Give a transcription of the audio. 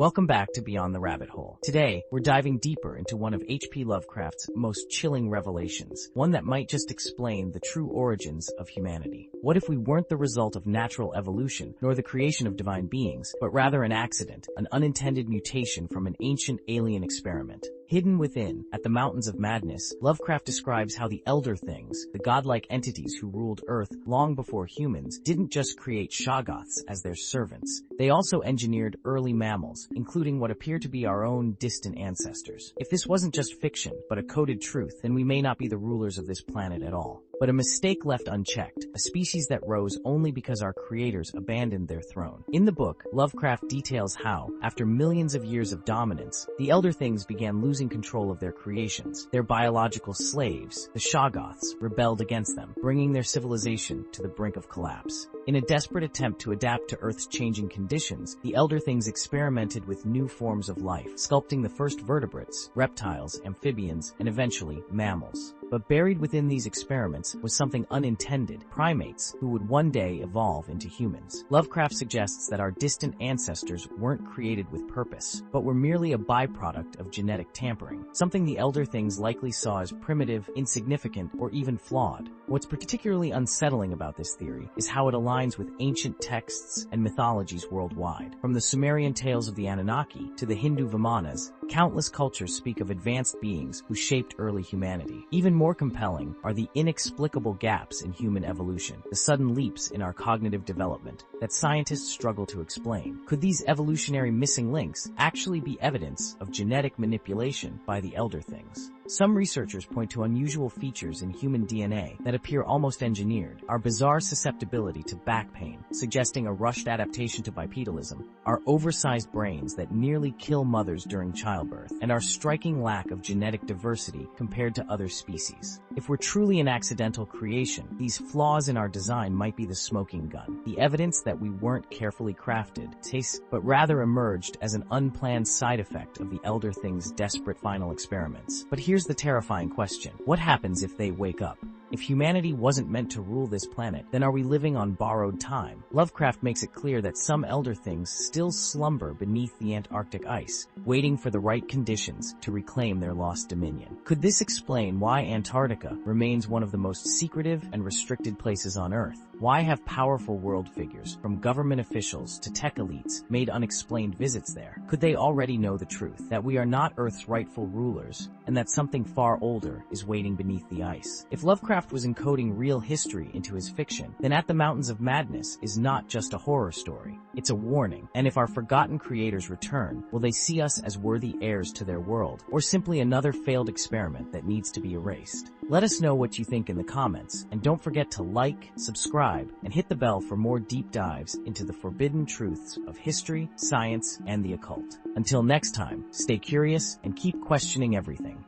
Welcome back to Beyond the Rabbit Hole. Today, we're diving deeper into one of H.P. Lovecraft's most chilling revelations, one that might just explain the true origins of humanity. What if we weren't the result of natural evolution, nor the creation of divine beings, but rather an accident, an unintended mutation from an ancient alien experiment? Hidden within, at the Mountains of Madness, Lovecraft describes how the Elder Things, the godlike entities who ruled Earth long before humans, didn't just create Shoggoths as their servants. They also engineered early mammals, including what appear to be our own distant ancestors. If this wasn't just fiction, but a coded truth, then we may not be the rulers of this planet at all. But a mistake left unchecked, a species that rose only because our creators abandoned their throne. In the book, Lovecraft details how, after millions of years of dominance, the Elder Things began losing control of their creations. Their biological slaves, the Shoggoths, rebelled against them, bringing their civilization to the brink of collapse. In a desperate attempt to adapt to Earth's changing conditions, the Elder Things experimented with new forms of life, sculpting the first vertebrates, reptiles, amphibians, and eventually mammals. But buried within these experiments was something unintended: primates who would one day evolve into humans. Lovecraft suggests that our distant ancestors weren't created with purpose, but were merely a byproduct of genetic tampering, something the Elder Things likely saw as primitive, insignificant, or even flawed. What's particularly unsettling about this theory is how it aligns with ancient texts and mythologies worldwide. From the Sumerian tales of the Anunnaki to the Hindu Vimanas, countless cultures speak of advanced beings who shaped early humanity. Even more compelling are the inexplicable gaps in human evolution, the sudden leaps in our cognitive development that scientists struggle to explain. Could these evolutionary missing links actually be evidence of genetic manipulation by the Elder Things? Some researchers point to unusual features in human DNA that appear almost engineered: our bizarre susceptibility to back pain, suggesting a rushed adaptation to bipedalism, our oversized brains that nearly kill mothers during childbirth, and our striking lack of genetic diversity compared to other species. If we're truly an accidental creation, these flaws in our design might be the smoking gun, the evidence that we weren't carefully crafted, but rather emerged as an unplanned side effect of the Elder Things' desperate final experiments. But here's the terrifying question: what happens if they wake up? If humanity wasn't meant to rule this planet, then are we living on borrowed time? Lovecraft makes it clear that some Elder Things still slumber beneath the Antarctic ice, waiting for the right conditions to reclaim their lost dominion. Could this explain why Antarctica remains one of the most secretive and restricted places on Earth? Why have powerful world figures, from government officials to tech elites, made unexplained visits there? Could they already know the truth, that we are not Earth's rightful rulers, and that something far older is waiting beneath the ice? If Lovecraft was encoding real history into his fiction, then At the Mountains of Madness is not just a horror story. It's a warning. And if our forgotten creators return, will they see us as worthy heirs to their world, or simply another failed experiment that needs to be erased? Let us know what you think in the comments, and don't forget to like, subscribe, and hit the bell for more deep dives into the forbidden truths of history, science, and the occult. Until next time, stay curious and keep questioning everything.